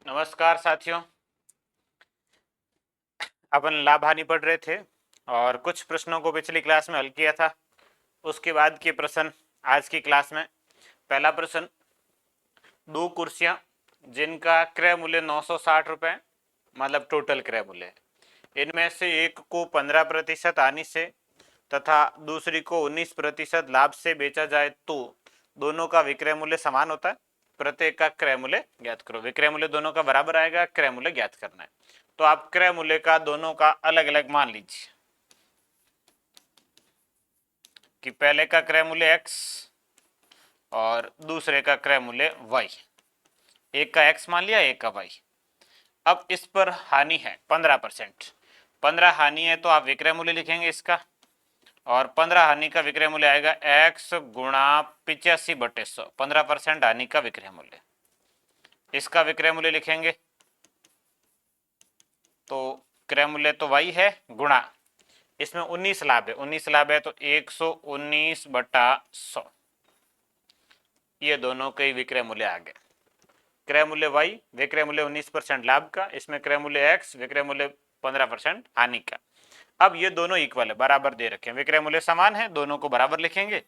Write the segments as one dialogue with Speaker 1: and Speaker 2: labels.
Speaker 1: नमस्कार साथियों। अपन लाभ हानि पढ़ रहे थे और कुछ प्रश्नों को पिछली क्लास में हल किया था। उसके बाद के प्रश्न आज की क्लास में। पहला प्रश्न, दो कुर्सियां जिनका क्रय मूल्य 960 रुपये मतलब टोटल क्रय मूल्य है, इनमें से एक को 15% हानि से तथा दूसरी को 19% लाभ से बेचा जाए तो दोनों का विक्रय मूल्य समान होता है। प्रत्येक का क्रय मूल्य ज्ञात करो। विक्रय मूल्य दोनों का बराबर आएगा, क्रय मूल्य ज्ञात करना है। तो आप क्रय मूल्य का दोनों का अलग अलग मान लीजिए कि पहले का क्रय मूल्य x और दूसरे का क्रय मूल्य y। एक का x मान लिया, एक का y। अब इस पर हानि है 15%। 15 हानि है तो आप विक्रय मूल्य लिखेंगे इसका, और 15 हानि का विक्रय मूल्य आएगा x गुणा 85/100। 15% हानि का विक्रय मूल्य, इसका विक्रय मूल्य लिखेंगे तो क्रय मूल्य तो y है गुणा इसमें 19 लाभ है। 19 लाभ है तो 119/100। ये दोनों के विक्रय मूल्य आ गए। क्रय मूल्य y, विक्रय मूल्य 19% लाभ का, इसमें क्रय मूल्य x, विक्रय मूल्य 15% हानि का। अब ये दोनों इक्वल है, बराबर दे रखे हैं, विक्रय मूल्य समान है, दोनों को बराबर लिखेंगे।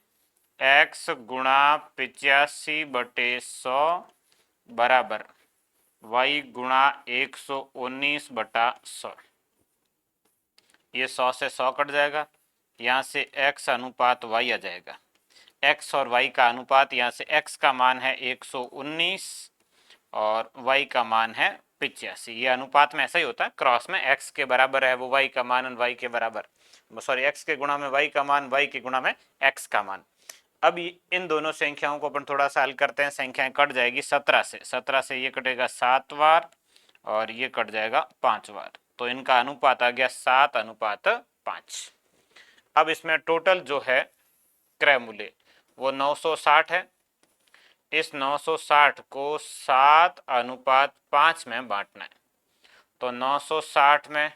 Speaker 1: x गुणा 85/100 बराबर y गुणा 119/100। ये 100 से 100 कट जाएगा, यहाँ से x अनुपात y आ जाएगा। x और y का अनुपात, यहाँ से x का मान है 119 और y का मान है 85। ये अनुपात में ऐसा ही होता है, क्रॉस में x के बराबर है वो y का मान y के बराबर, सॉरी x के गुणा में y का मान, y के गुणा में x का मान। अब इन दोनों संख्याओं को अपन थोड़ा सा हल करते हैं। संख्याएं कट जाएगी 17 से, 17 से ये कटेगा 7 बार और ये कट जाएगा 5 बार, तो इनका अनुपात आ गया 7:5। अब इसमें टोटल जो है क्रय मूल्य वो 960 है। इस 960 को 7:5 में बांटना है, तो 960 में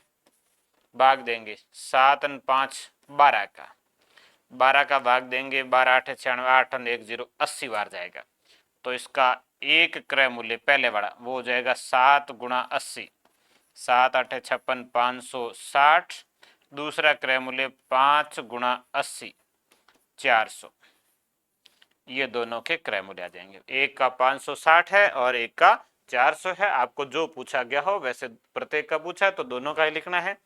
Speaker 1: भाग देंगे 7 और 5 12 का, 12 का भाग देंगे 12 8 96, 8 1 0 80 बार जाएगा। तो इसका एक क्रय मूल्य पहले वाला वो हो जाएगा 7 गुणा 80, 7 8 56 560। दूसरा क्रय मूल्य 5 गुणा 80 400। ये दोनों के क्रय मूल्य आ जाएंगे। एक का 560 है और एक का 400 है। आपको जो पूछा गया हो वैसे प्रत्येक का पूछा है तो दोनों का ही लिखना है।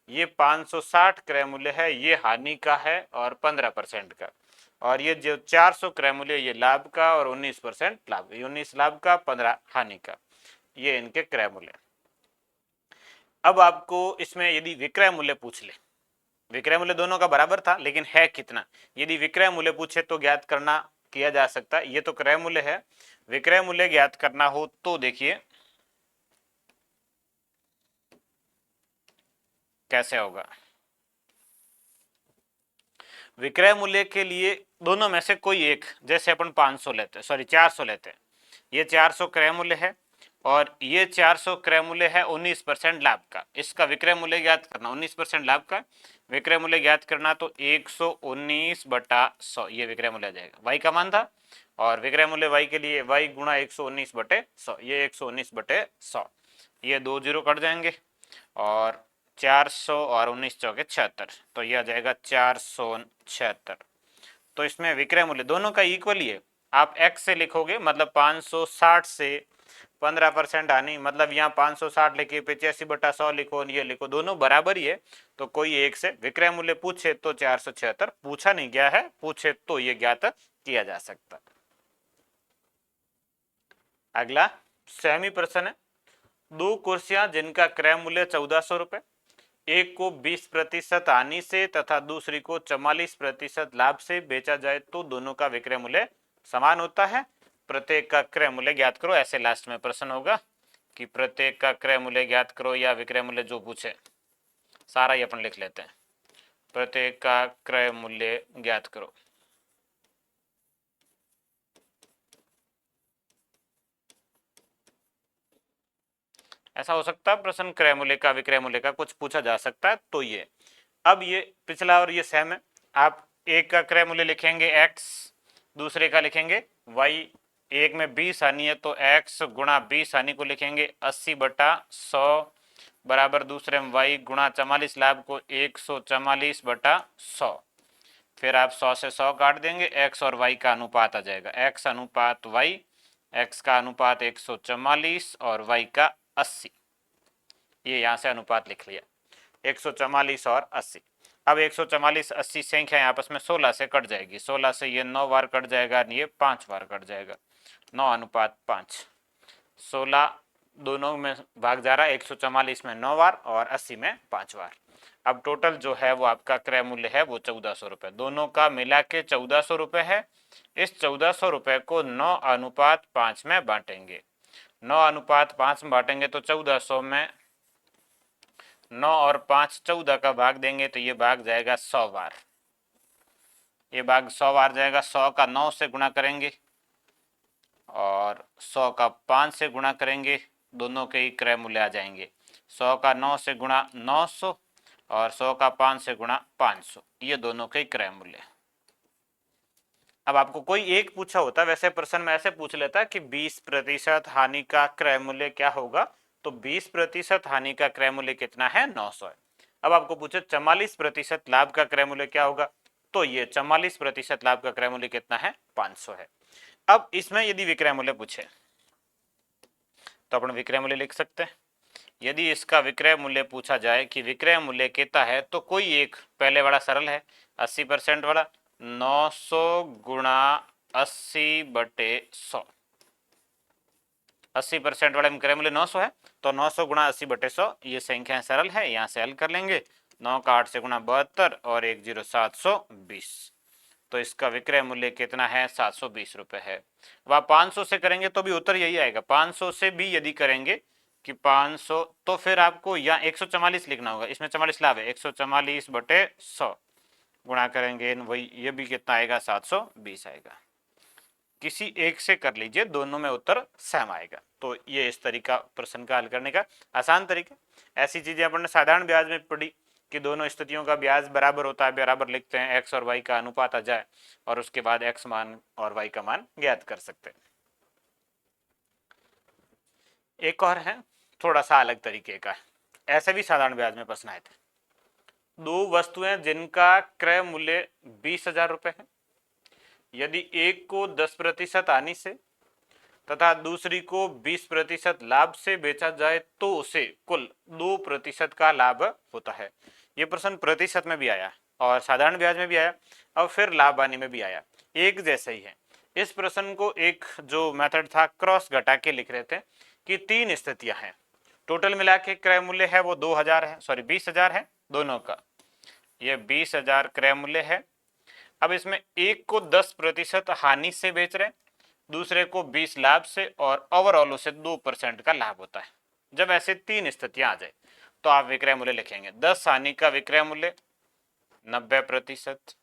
Speaker 1: ये 560 क्रय मूल्य है, ये हानि का है और 15% का, और ये जो 400 क्रय मूल्य ये लाभ का और 19% लाभ, 19 लाभ का 15 हानि का। ये इनके क्रय मूल्य। अब आपको इसमें यदि विक्रय मूल्य पूछ ले, विक्रय मूल्य दोनों का बराबर था लेकिन है कितना, यदि विक्रय मूल्य पूछे तो ज्ञात करना किया जा सकता है। ये तो क्रय मूल्य है, विक्रय मूल्य ज्ञात करना हो तो देखिए कैसे होगा। विक्रय मूल्य के लिए दोनों में से कोई एक, जैसे अपन 500 लेते हैं, सॉरी 400 लेते हैं, ये 400 क्रय मूल्य है और ये 400 क्रय मूल्य है 19% लाभ का। इसका विक्रय मूल्य ज्ञात करना, 19% लाभ का विक्रय मूल्य ज्ञात करना, तो 119/100 ये विक्रय मूल्य आ जाएगा। वाई का मान था और विक्रय मूल्य वाई के लिए वाई गुणा 119/100, ये 119/100। ये 2 जीरो कट जाएंगे और 400 और 19 चौके 76, तो यह आ जाएगा 476। तो इसमें विक्रय मूल्य दोनों का इक्वल ही है। आप x से लिखोगे मतलब 560 से 15% आनी, मतलब यहाँ 560 लिखिए 85/100 लिखो, ये लिखो, दोनों बराबर ही है। तो कोई एक से विक्रय मूल्य पूछे तो 476, पूछा नहीं गया है, पूछे तो ये ज्ञात किया जा सकता। अगला सहमी प्रश्न है, दो कुर्सियां जिनका क्रय मूल्य 1400 रुपए, एक को 20% हानि से तथा दूसरी को 44% लाभ से बेचा जाए तो दोनों का विक्रय मूल्य समान होता है। प्रत्येक का क्रय मूल्य ज्ञात करो, ऐसे लास्ट में प्रश्न होगा कि प्रत्येक का क्रय मूल्य ज्ञात करो या विक्रय मूल्य जो पूछे सारा ही अपन लिख लेते हैं। प्रत्येक का क्रय मूल्य ज्ञात करो। ऐसा हो सकता है प्रश्न क्रय मूल्य का विक्रय मूल्य का कुछ पूछा जा सकता है, तो ये अब ये पिछला और ये सेम है। आप एक का क्रय मूल्य लिखेंगे x, दूसरे का लिखेंगे y, एक में 20 हानि है तो x गुणा 20 हानि को लिखेंगे 80/100 बराबर दूसरे में y गुणा 44 लाभ को 144/100। फिर आप 100 से 100 काट देंगे, x और y का अनुपात आ जाएगा, x अनुपात y, x का अनुपात 144 और y का 80। ये यहाँ से अनुपात लिख लिया 144 और 80। अब 144 80 संख्या आपस में 16 से कट जाएगी, 16 से ये 9 बार कट जाएगा, ये 5 बार कट जाएगा, 9:5। 16 दोनों में भाग जा रहा है, 144 में 9 बार और 80 में 5 बार। अब टोटल जो है वो आपका क्रय मूल्य है वो 1400 रुपये, दोनों का मिला के 1400 रुपये है। इस 1400 रुपये को 9:5 में बांटेंगे, 9:5 में बांटेंगे तो 1400 में 9 और 5 14 का भाग देंगे तो ये भाग जाएगा 100 बार, ये भाग 100 बार जाएगा। 100 का 9 से गुणा करेंगे और 100 का 5 से गुणा करेंगे, दोनों के ही क्रय मूल्य आ जाएंगे। 100 का 9 से गुणा 900 और 100 का 5 से गुणा 500, ये दोनों के ही क्रय मूल्य। अब आपको कोई एक पूछा होता, वैसे प्रश्न में ऐसे पूछ लेता कि 20% हानि का क्रय मूल्य क्या होगा, तो 20% हानि का क्रय मूल्य कितना है, 900 है। अब आपको पूछे 44% लाभ का क्रय मूल्य क्या होगा, तो ये 44% लाभ का क्रय मूल्य कितना है, 500 है। अब इसमें यदि विक्रय मूल्य पूछे तो अपन विक्रय मूल्य लिख सकते हैं। यदि इसका विक्रय मूल्य पूछा जाए कि विक्रय मूल्य कितना है, तो कोई एक पहले वाला सरल है 80% वाला, 900 गुणा 80/100, 80% वाले में क्रय मूल्य 900 है तो 900 गुणा 80/100, ये संख्या सरल है, यहाँ से हल कर लेंगे। 9 का 8 से गुणा 72 और 1 0 720, तो इसका विक्रय मूल्य कितना है, 720 रुपये है। वह 500 से करेंगे तो भी उत्तर यही आएगा, 500 से भी यदि करेंगे कि 500, तो फिर आपको यहाँ 144 लिखना होगा, इसमें 44 लाभ है, 144/100 गुणा करेंगे वही, ये भी कितना आएगा, 720 आएगा। किसी एक से कर लीजिए, दोनों में उत्तर सेम आएगा। तो ये इस तरीका प्रश्न का हल करने का आसान तरीका। ऐसी चीजें अपन ने साधारण ब्याज में पढ़ी कि दोनों स्थितियों का ब्याज बराबर होता है, बराबर लिखते हैं, एक्स और वाई का अनुपात आ जाए और उसके बाद एक्स मान और वाई का मान ज्ञात कर सकते हैं। एक और है थोड़ा सा अलग तरीके का, ऐसे भी साधारण ब्याज में प्रश्न आए थे। दो वस्तुएं जिनका क्रय मूल्य 20,000 रुपये है, यदि एक को 10% हानि से तथा दूसरी को 20% लाभ से बेचा जाए तो उसे कुल 2% का लाभ होता है। ये प्रश्न प्रतिशत में भी आया और साधारण ब्याज में भी आया और फिर लाभ हानि में भी आया, एक जैसे ही है। इस प्रश्न को एक जो मेथड था क्रॉस घटा के लिख रहे थे कि 3 स्थितियां हैं, टोटल मिला के क्रय मूल्य है वो 2000 है, सॉरी 20,000 है दोनों का, ये 20,000 क्रय मूल्य है। अब इसमें एक को 10% हानि से बेच रहे, दूसरे को 20 लाभ से और ओवरऑल उसे 2% का लाभ होता है। जब ऐसे 3 स्थितियां आ जाए तो आप विक्रय मूल्य लिखेंगे। 10 हानि का विक्रय मूल्य 90%,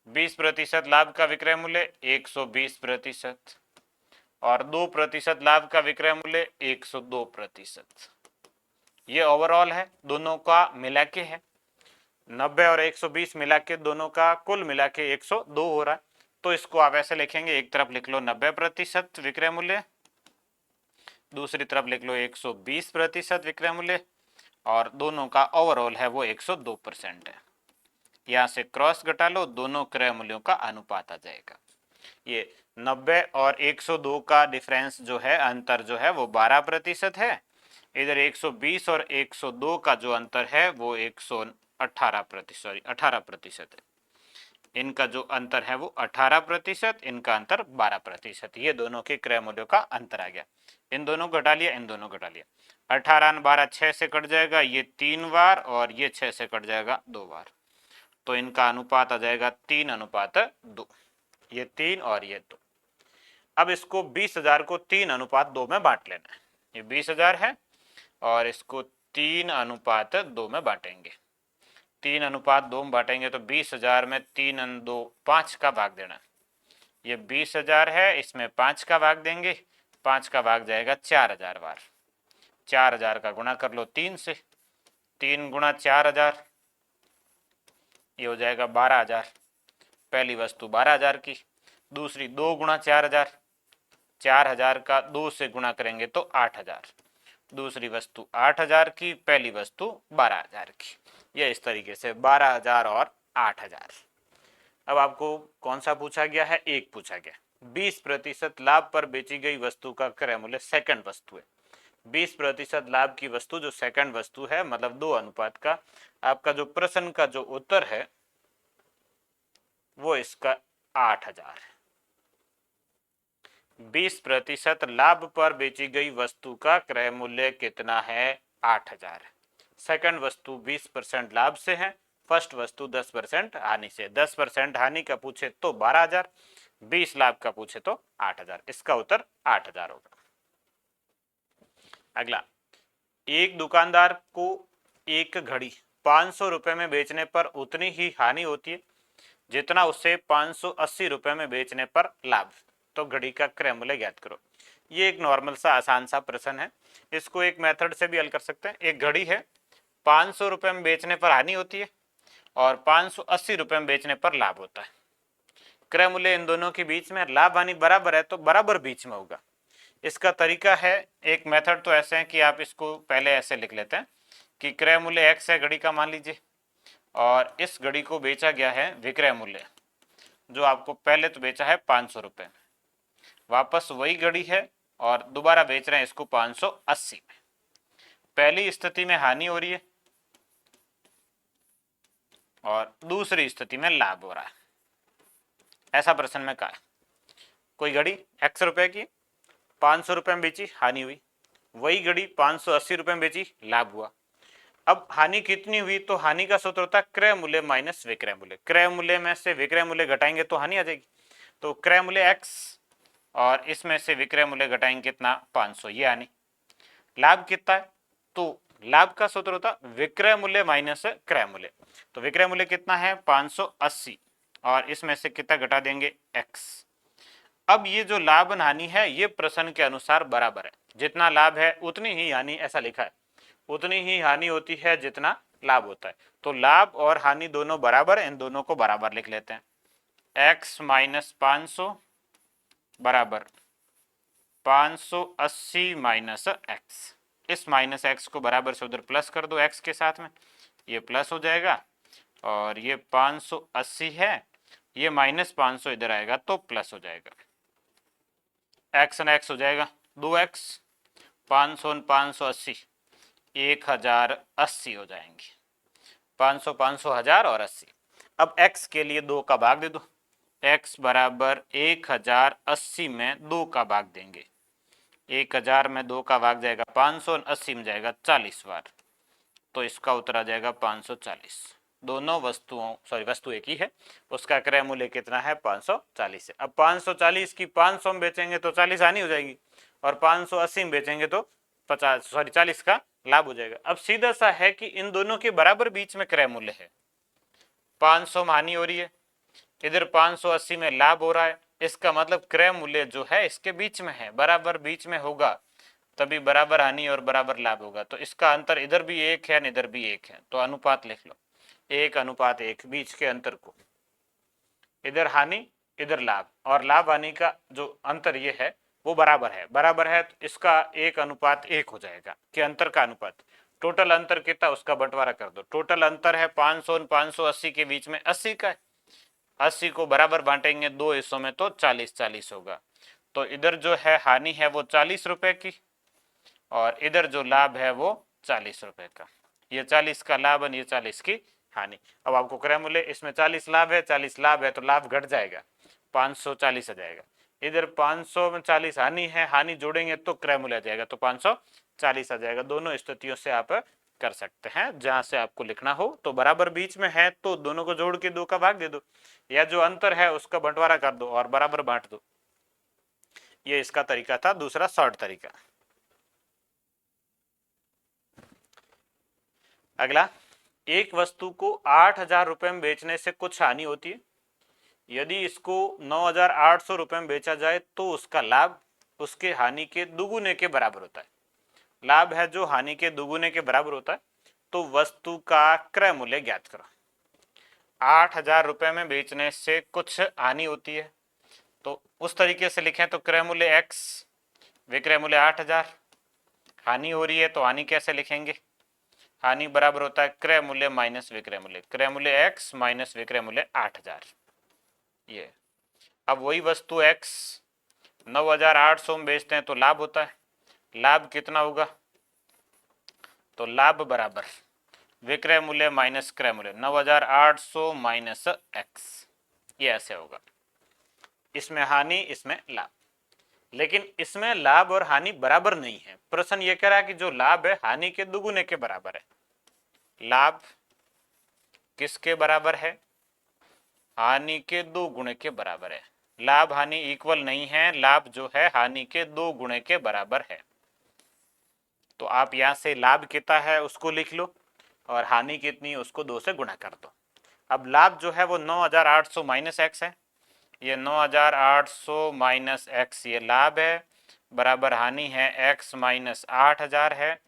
Speaker 1: 20% लाभ का विक्रय मूल्य 120% और 2% लाभ का विक्रय मूल्य 102%। ये ओवरऑल है, दोनों का मिला के है, 90 और 120 मिला के दोनों का कुल मिला के 102 हो रहा है। तो इसको आप ऐसे लिखेंगे, एक तरफ लिख लो 90% विक्रय मूल्य, दूसरी तरफ लिख लो 120% विक्रय मूल्य और दोनों का ओवरऑल है वो 102% है। यहाँ से क्रॉस घटा लो, दोनों क्रय मूल्यों का अनुपात आ जाएगा। ये 90 और 102 का डिफरेंस जो है, अंतर जो है वो 12% है। इधर 120 और 102 का जो अंतर है वो 18% है। इनका जो अंतर है वो 18%, इनका अंतर 12%। ये दोनों के क्रय मूल्यों का अंतर आ गया। इन दोनों घटा लिया, इन दोनों घटा लिया, 18 12 6 से कट जाएगा, ये 3 बार और ये 6 से कट जाएगा 2 बार, तो इनका अनुपात आ जाएगा 3:2, ये 3 और ये 2। अब इसको 20,000 को 3:2 में बांट लेना है, ये 20,000 है और इसको 3:2 में बांटेंगे। 3:2 में बांटेंगे तो 20,000 में 3 2 5 का भाग देना, ये 20,000 है, इसमें 5 का भाग देंगे, 5 का भाग जाएगा 4,000 बार, 4,000 का गुणा कर लो 3 से, 3 गुणा 4,000, ये हो जाएगा 12,000। पहली वस्तु 12,000 की, दूसरी 2 गुणा 4,000, 4000 का 2 से गुणा करेंगे तो 8000। दूसरी वस्तु 8000 की, पहली वस्तु 12000 की। ये इस तरीके से 12000 और 8000। अब आपको कौन सा पूछा गया है? एक पूछा गया। 20% लाभ पर बेची गई वस्तु का क्रय मूल्य सेकंड वस्तु है। 20% लाभ की वस्तु जो सेकंड वस्तु है, मतलब 2 अनुपात का। आपका जो प्रश्न का जो उत्तर है वो इसका 8000 है। 20% लाभ पर बेची गई वस्तु का क्रय मूल्य कितना है? 8000। सेकंड वस्तु 20% लाभ से है, फर्स्ट वस्तु 10% हानि से। 10% हानि का पूछे तो 12000, 20 लाभ का पूछे तो 8000। इसका उत्तर 8000 होगा। अगला, एक दुकानदार को एक घड़ी 500 रुपए में बेचने पर उतनी ही हानि होती है जितना उसे 580 रुपए में बेचने पर लाभ। तो घड़ी का क्रय मूल्य ज्ञात करो। ये एक नॉर्मल सा आसान सा प्रश्न है। इसको एक मेथड से भी हल कर सकते हैं। एक घड़ी है, 500 रुपए में बेचने पर हानि होती है और 580 रुपए में बेचने पर लाभ होता है। क्रय मूल्य इन दोनों के बीच में, लाभ हानि बराबर है तो बराबर बीच में होगा। इसका तरीका है, एक मेथड तो ऐसे है कि आप इसको पहले ऐसे लिख लेते हैं कि क्रय मूल्य एक्स है घड़ी का मान लीजिए, और इस घड़ी को बेचा गया है विक्रय मूल्य, जो आपको पहले तो बेचा है 500 रुपए में, वापस वही घड़ी है और दोबारा बेच रहे हैं इसको 580 में। पहली स्थिति में हानि हो रही है और दूसरी स्थिति में लाभ हो रहा है। ऐसा प्रश्न में कहा है, कोई घड़ी x रुपए की 500 रुपए में बेची, हानि हुई। वही घड़ी 580 रुपए में बेची, लाभ हुआ। अब हानि कितनी हुई? तो हानि का सूत्र होता है क्रय मूल्य माइनस विक्रय मूल्य। क्रय मूल्य में से विक्रय मूल्य घटाएंगे तो हानि आ जाएगी। तो क्रय मूल्य x और इसमें से विक्रय मूल्य घटाएंगे कितना? 500, ये हानि। लाभ कितना है? तो लाभ का सूत्र होता विक्रय मूल्य माइनस क्रय मूल्य। तो विक्रय मूल्य कितना है? 580, और इसमें से कितना घटा देंगे? x। अब ये जो लाभ हानि है ये प्रश्न के अनुसार बराबर है। जितना लाभ है उतनी ही हानि, ऐसा लिखा है। उतनी ही हानि होती है जितना लाभ होता है। तो लाभ और हानि दोनों बराबर है, इन दोनों को बराबर लिख लेते हैं। x माइनस 500 बराबर 580 माइनस एक्स। इस माइनस एक्स को बराबर से उधर प्लस कर दो x के साथ में, ये प्लस हो जाएगा। और ये 580 है, ये माइनस 500 इधर आएगा तो प्लस हो जाएगा। एक्स न एक्स हो जाएगा 2x, 500 580 1080 हो जाएंगे। 500 500 1000 और 80। अब x के लिए 2 का भाग दे दो। x बराबर 1080 में 2 का भाग देंगे। 1000 में 2 का भाग जाएगा 580 में जाएगा 40 बार, तो इसका उत्तर आ जाएगा 540। दोनों वस्तुओं, सॉरी वस्तु एक ही है, उसका क्रय मूल्य कितना है? 540 है। अब 540 की 500 में बेचेंगे तो 40 हानि हो जाएगी, और 580 में बेचेंगे तो 40 का लाभ हो जाएगा। अब सीधा सा है कि इन दोनों के बराबर बीच में क्रय मूल्य है। 500 में हानि हो रही है, इधर 580 में लाभ हो रहा है। इसका मतलब क्रय मूल्य जो है इसके बीच में है, बराबर बीच में होगा तभी बराबर हानि और बराबर लाभ होगा। तो इसका अंतर इधर भी 1 है, इधर भी 1 है, तो अनुपात लिख लो 1:1। बीच के अंतर को, इधर हानि इधर लाभ, और लाभ हानि का जो अंतर ये है वो बराबर है। बराबर है तो इसका 1:1 हो जाएगा, कि अंतर का अनुपात। टोटल अंतर कितना, उसका बंटवारा कर दो। टोटल अंतर है 500 और 580 के बीच में 80 का है। 80 को बराबर बांटेंगे 2 हिस्सों में तो 40-40 होगा। तो इधर जो है हानि है वो 40 रुपए की, और इधर जो लाभ है वो 40 रुपए का। ये 40 का लाभ और ये 40 की हानि। अब आपको क्रय मूल्य, इसमें 40 लाभ है, 40 लाभ है तो लाभ घट जाएगा, 540 आ जाएगा। इधर 500 में 40 हानि है, हानि जोड़ेंगे तो क्रय मूल्य आ जाएगा, तो 540 आ जाएगा। दोनों स्थितियों से आप कर सकते हैं। जहां से आपको लिखना हो तो बराबर बीच में है तो दोनों को जोड़ के 2 का भाग दे दो, या जो अंतर है उसका बंटवारा कर दो और बराबर बांट दो। ये इसका तरीका था, दूसरा शॉर्ट तरीका। अगला, एक वस्तु को 8000 रुपए में बेचने से कुछ हानि होती है। यदि इसको 9800 रुपए में बेचा जाए तो उसका लाभ उसके हानि के दुगुने के बराबर होता है। लाभ है जो हानि के दुगुने के बराबर होता है। तो वस्तु का क्रय मूल्य ज्ञात करो। 8000 रुपए में बेचने से कुछ हानि होती है, तो उस तरीके से लिखें तो क्रय मूल्य x, विक्रय मूल्य 8000, हानि हो रही है तो हानि कैसे लिखेंगे, हानि बराबर होता है क्रय मूल्य माइनस विक्रय मूल्य, क्रय मूल्य x माइनस विक्रय मूल्य 8000। ये अब वही वस्तु x 9800 में बेचते हैं तो लाभ होता है, लाभ कितना होगा, तो लाभ बराबर विक्रय मूल्य माइनस क्रय मूल्य 9800 माइनस x, ये ऐसे होगा। इसमें हानि इसमें लाभ, लेकिन इसमें लाभ और हानि बराबर नहीं है। प्रश्न ये कह रहा है कि जो लाभ है हानि के दुगुने के बराबर है। लाभ किसके बराबर है, हानि के 2 गुणे के बराबर है। लाभ हानि इक्वल नहीं है, लाभ जो है हानि के 2 गुणे के बराबर है। तो आप यहां से लाभ कितना है उसको लिख लो और हानि कितनी उसको 2 से गुणा कर दो। अब लाभ जो है वो 9800 माइनस एक्स है, ये 9800 माइनस एक्स ये लाभ है, बराबर हानि है x माइनस 8000 है,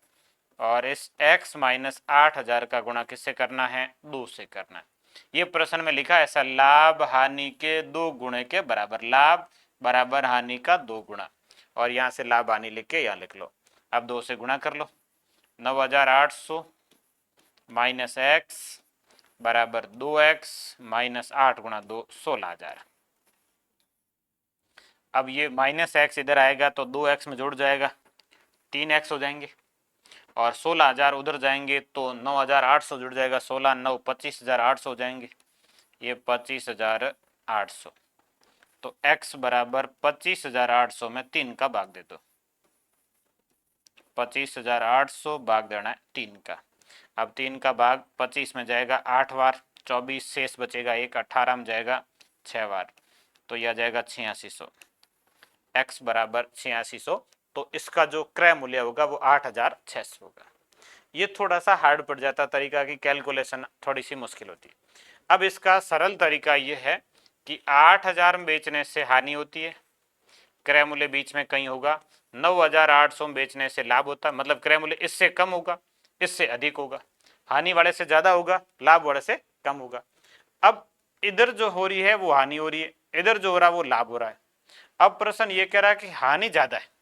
Speaker 1: और इस x माइनस 8000 का गुणा किससे करना है, 2 से करना है। ये प्रश्न में लिखा ऐसा, लाभ हानि के 2 गुणे के बराबर, लाभ बराबर हानि का 2 गुणा, और यहाँ से लाभ हानि लिख के यहाँ लिख लो। अब 2 से गुणा कर लो, 9800 माइनस एक्स बराबर 2x माइनस 8 गुणा 2 16000। अब ये माइनस एक्स इधर आएगा तो 2x में जुड़ जाएगा, 3x हो जाएंगे, और 16000 उधर जाएंगे तो 9800 जुड़ जाएगा, 16 9 25800 हो जाएंगे, ये 25800। तो x बराबर 25800 में 3 का भाग दे दो, 25800 भाग देना है 3 का। अब 3 का भाग 25 में जाएगा 8 बार, 24 शेष बचेगा 1, 18 में जाएगा 6 बार, तो यह जाएगा 8600, x बराबर 8600। तो इसका जो क्रय मूल्य होगा वो 8600 होगा। ये थोड़ा सा हार्ड पड़ जाता तरीका की कैलकुलेशन थोड़ी सी मुश्किल होती है। अब इसका सरल तरीका ये है कि 8000 में बेचने से हानि होती है, क्रय मूल्य बीच में कहीं होगा, 9800 में बेचने से लाभ होता है, मतलब क्रय मूल्य इससे कम होगा, इससे अधिक होगा, हानि वाले से ज्यादा होगा, लाभ वाले से कम होगा। अब इधर जो हो रही है वो हानि हो रही है, इधर जो हो रहा है वो लाभ हो रहा है। अब प्रश्न ये कह रहा है कि हानि ज्यादा है,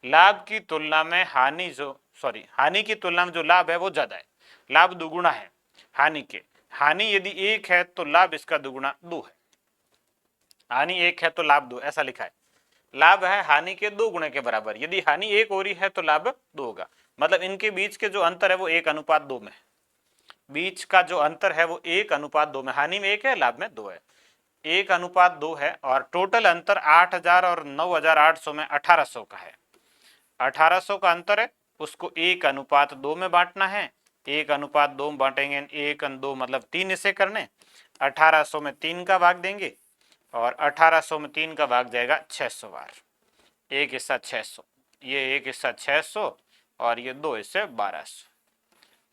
Speaker 1: लाभ की तुलना में हानि हानि की तुलना में जो लाभ है वो ज्यादा है, लाभ दुगुना है हानि के। हानि यदि 1 है तो लाभ इसका दुगुना 2 है, हानि 1 है तो लाभ 2, ऐसा लिखा है। लाभ है हानि के 2 गुणे के बराबर, यदि हानि 1 हो रही है तो लाभ 2 होगा, मतलब इनके बीच के जो अंतर है वो 1:2 में, बीच का जो अंतर है वो 1:2 में, हानि में 1 है लाभ में 2 है, 1:2 है। और टोटल अंतर 8000 और 9800 में 1800 का है, 1800 का अंतर है, उसको 1:2 में बांटना है, 1:2 में बांटेंगे, 1:2 मतलब 3 इसे करने, 1800 में 3 का भाग देंगे, और 1800 में 3 का भाग जाएगा 600 बार, एक हिस्सा 600, ये एक हिस्सा 600 और ये 2 हिस्से 1200।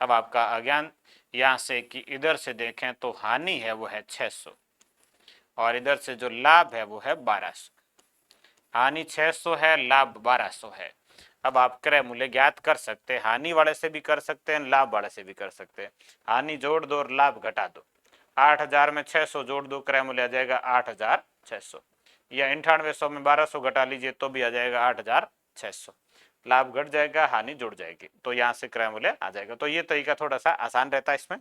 Speaker 1: अब आपका अज्ञान यहाँ से कि इधर से देखें तो हानि है वो है 600 और इधर से जो लाभ है वो है 1200, हानि 600 है, लाभ 1200 है। अब आप क्रय मूल्य ज्ञात कर सकते हैं, हानि वाले से भी कर सकते हैं, लाभ वाले से भी कर सकते हैं। हानि जोड़ दो और लाभ घटा दो, 8000 में 600 जोड़ दो, क्रय मूल्य आ जाएगा 8600, या 9800 में 1200 घटा लीजिए तो भी आ जाएगा 8600, लाभ घट जाएगा हानि जुड़ जाएगी, तो यहाँ से क्रय मूल्य आ जाएगा। तो ये तरीका थोड़ा सा आसान रहता है इसमें।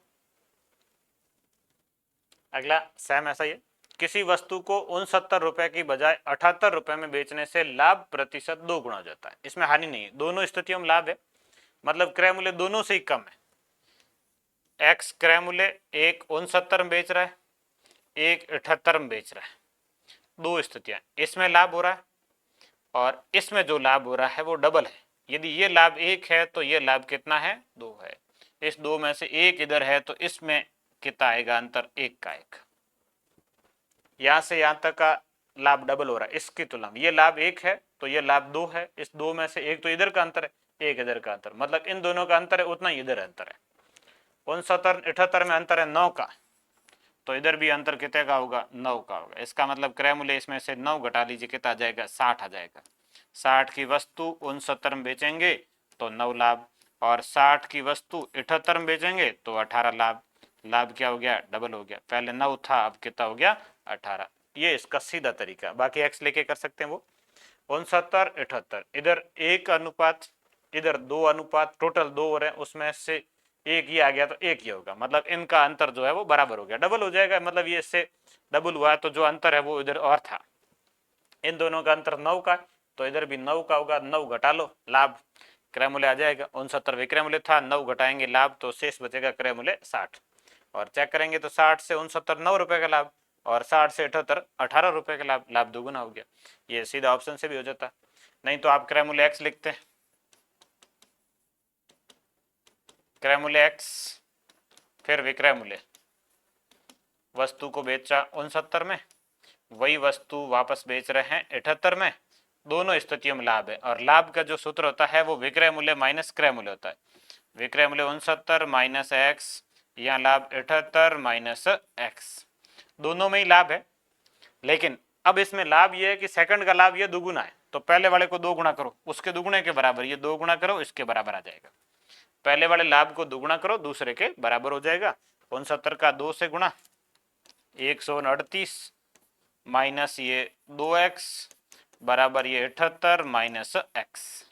Speaker 1: अगला सेम ऐसा ही है, किसी वस्तु को 69 रुपए की बजाय 78 रुपए में बेचने से लाभ प्रतिशत 2 गुना हो जाता है, इसमें हानि नहीं है, दोनों स्थितियों में लाभ है, मतलब क्रय मूल्य दोनों से ही कम है। एक्स क्रय मूल्य एक 69 में बेच रहा है, एक 78 में बेच रहा है, दो स्थितियां, इसमें लाभ हो रहा है और इसमें जो लाभ हो रहा है वो डबल है। यदि ये लाभ 1 है तो ये लाभ कितना है, 2 है, इस 2 में से 1 इधर है तो इसमें कितना आएगा अंतर, 1 का 1, यहां से यहां तक का लाभ डबल हो रहा है इसकी तुलना में, ये लाभ 1 है तो ये लाभ 2 है, इस 2 में से 1 तो इधर का अंतर है, 1 इधर का अंतर, मतलब इन दोनों का अंतर है उतना ही इधर अंतर है। 69 78 में अंतर है 9 का, तो इधर भी अंतर कितने का होगा, 9 का होगा। इसका मतलब क्रय मूल्य इसमें से 9 घटा लीजिए, कितना आ जाएगा, 60 आ जाएगा। 60 की वस्तु 69 में बेचेंगे तो 9 लाभ, और 60 की वस्तु 78 में बेचेंगे तो 18 लाभ। लाभ क्या हो गया, डबल हो गया, पहले 9 था अब कितना हो गया, 18। ये इसका सीधा तरीका, बाकी x लेके कर सकते हैं वो 69 78, इधर 1 अनुपात इधर 2 अनुपात, टोटल 2 हो रहे हैं, उसमें से एक ही आ गया तो एक ही होगा, मतलब इनका अंतर जो है वो बराबर हो गया, डबल हो जाएगा, मतलब ये इससे डबल हुआ तो जो अंतर है वो इधर और था, इन दोनों का अंतर 9 का, तो इधर भी 9 का होगा, 9 घटा लो, लाभ क्रय मूल्य आ जाएगा, 69 विक्रय मूल्य था, 9 घटाएंगे लाभ तो शेष बचेगा क्रय मूल्य 60, और चेक करेंगे तो 60 से 69 9 रुपए का लाभ, और 60 से 78 18 रुपए का लाभ, लाभ दोगुना हो गया। ये सीधा ऑप्शन से भी हो जाता, नहीं तो आप क्रय मूल्य x लिखते हैं, क्रय मूल्य x फिर विक्रय मूल्य, वस्तु को बेचा 69 में, वही वस्तु वापस बेच रहे हैं 78 में, दोनों स्थितियों में लाभ है, और लाभ का जो सूत्र होता है वो विक्रय मूल्य माइनस क्रय मूल्य होता है, विक्रय मूल्य 69 माइनस एक्स, या लाभ 78 माइनस एक्स, दोनों में ही लाभ है, लेकिन अब इसमें लाभ ये है कि सेकंड का लाभ ये दुगुना है, तो पहले वाले को 2 गुना करो, उसके दुगुने के बराबर, ये 2 गुना करो, इसके बराबर आ जाएगा, पहले वाले लाभ को दुगुना करो, दूसरे के बराबर हो जाएगा, 69 का 2 से गुणा 138 माइनस ये 2x बराबर ये 78 माइनस एक्स,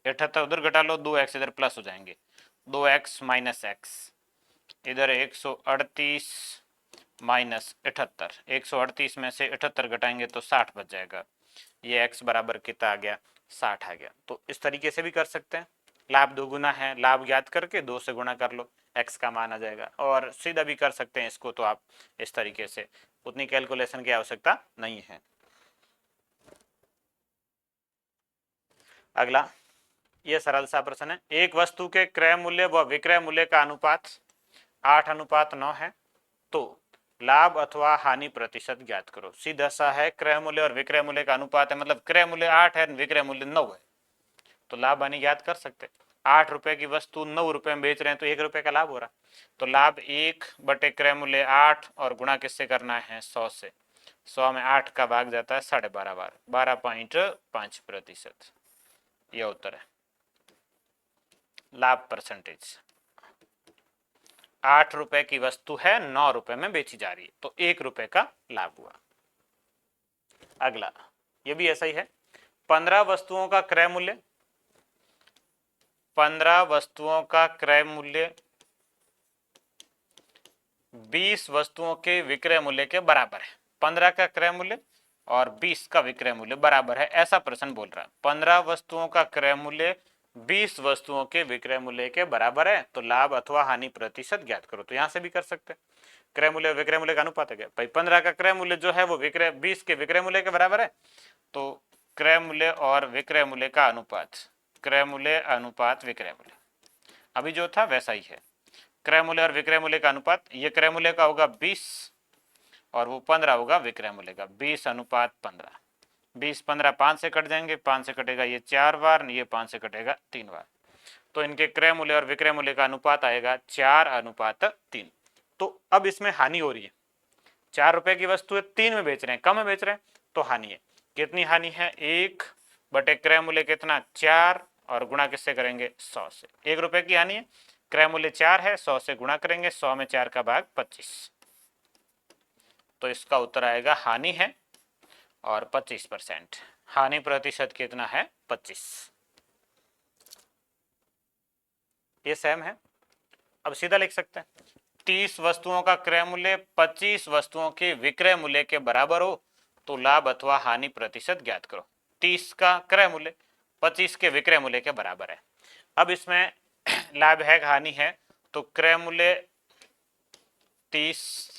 Speaker 1: 78 उधर घटा लो, 2x इधर प्लस हो जाएंगे, 2x माइनस एक्स, इधर 138 माइनस 78, 138 में से 78 घटाएंगे तो 60 बच जाएगा, ये x बराबर कितना आ गया 60 आ गया। तो इस तरीके से भी कर सकते हैं, लाभ दोगुना है, लाभ याद करके 2 से गुणा कर लो, x का मान आ जाएगा, और सीधा भी कर सकते हैं इसको, तो आप इस तरीके से, उतनी कैलकुलेशन की आवश्यकता नहीं है। अगला ये सरल सा प्रश्न है, एक वस्तु के क्रय मूल्य व विक्रय मूल्य का अनुपात 8:9 है, तो लाभ अथवा हानि प्रतिशत ज्ञात करो। सीधा सा है, क्रय मूल्य और विक्रय मूल्य का अनुपात है, मतलब क्रय मूल्य 8 है, विक्रय मूल्य 9 है, तो लाभ हानि ज्ञात कर सकते। 8 रुपए की वस्तु 9 रुपए में बेच रहे हैं तो 1 रुपए का लाभ हो रहा, तो लाभ 1 बटे क्रय मूल्य 8, और गुणा किससे करना है 100 से, 100 में 8 का भाग जाता है 12.5 बार, 12.5%, यह उत्तर है। लाभ परसेंटेज, 8 रुपए की वस्तु है 9 रुपए में बेची जा रही है, तो 1 रुपए का लाभ हुआ। अगला ये भी ऐसा ही है, 15 वस्तुओं का क्रय मूल्य, 15 वस्तुओं का क्रय मूल्य 20 वस्तुओं के विक्रय मूल्य के बराबर है, 15 का क्रय मूल्य और 20 का विक्रय मूल्य बराबर है, ऐसा प्रश्न बोल रहा है। 15 वस्तुओं का क्रय मूल्य 20 वस्तुओं के विक्रय मूल्य के बराबर है, तो लाभ अथवा हानि प्रतिशत ज्ञात करो, तो यहां से भी कर सकते हैं, क्रय मूल्य विक्रय मूल्य का अनुपात है क्या भाई, 15 का क्रय मूल्य जो है वो विक्रय 20 के विक्रय मूल्य के बराबर है, तो क्रय मूल्य और विक्रय मूल्य का अनुपात, क्रय मूल्य अनुपात विक्रय मूल्य, अभी जो था वैसा ही है, क्रय मूल्य और विक्रय मूल्य का अनुपात, ये क्रय मूल्य का होगा 20 और वो 15 होगा विक्रय मूल्य का, 20:15, 20 15 5 से कट जाएंगे, 5 से कटेगा ये 4 बार, ये 5 से कटेगा 3 बार, तो इनके क्रय मूल्य और विक्रय मूल्य का अनुपात आएगा 4:3। तो अब इसमें हानि हो रही है, 4 रुपए की वस्तु है 3 में बेच रहे हैं, कम में बेच रहे हैं, तो हानि है, कितनी हानि है 1 बटे क्रय मूल्य कितना 4, और गुणा किससे करेंगे 100 से, 1 रुपए की हानि है, क्रय मूल्य 4 है, 100 से गुणा करेंगे, 100 में 4 का भाग 25, तो इसका उत्तर आएगा हानि है और 25%, हानि प्रतिशत कितना है 25, ये सेम है। अब सीधा लिख सकते हैं, 30 वस्तुओं का क्रय मूल्य 25 वस्तुओं के विक्रय मूल्य के बराबर हो तो लाभ अथवा हानि प्रतिशत ज्ञात करो। 30 का क्रय मूल्य 25 के विक्रय मूल्य के बराबर है, अब इसमें लाभ है हानि है, तो क्रय मूल्य 30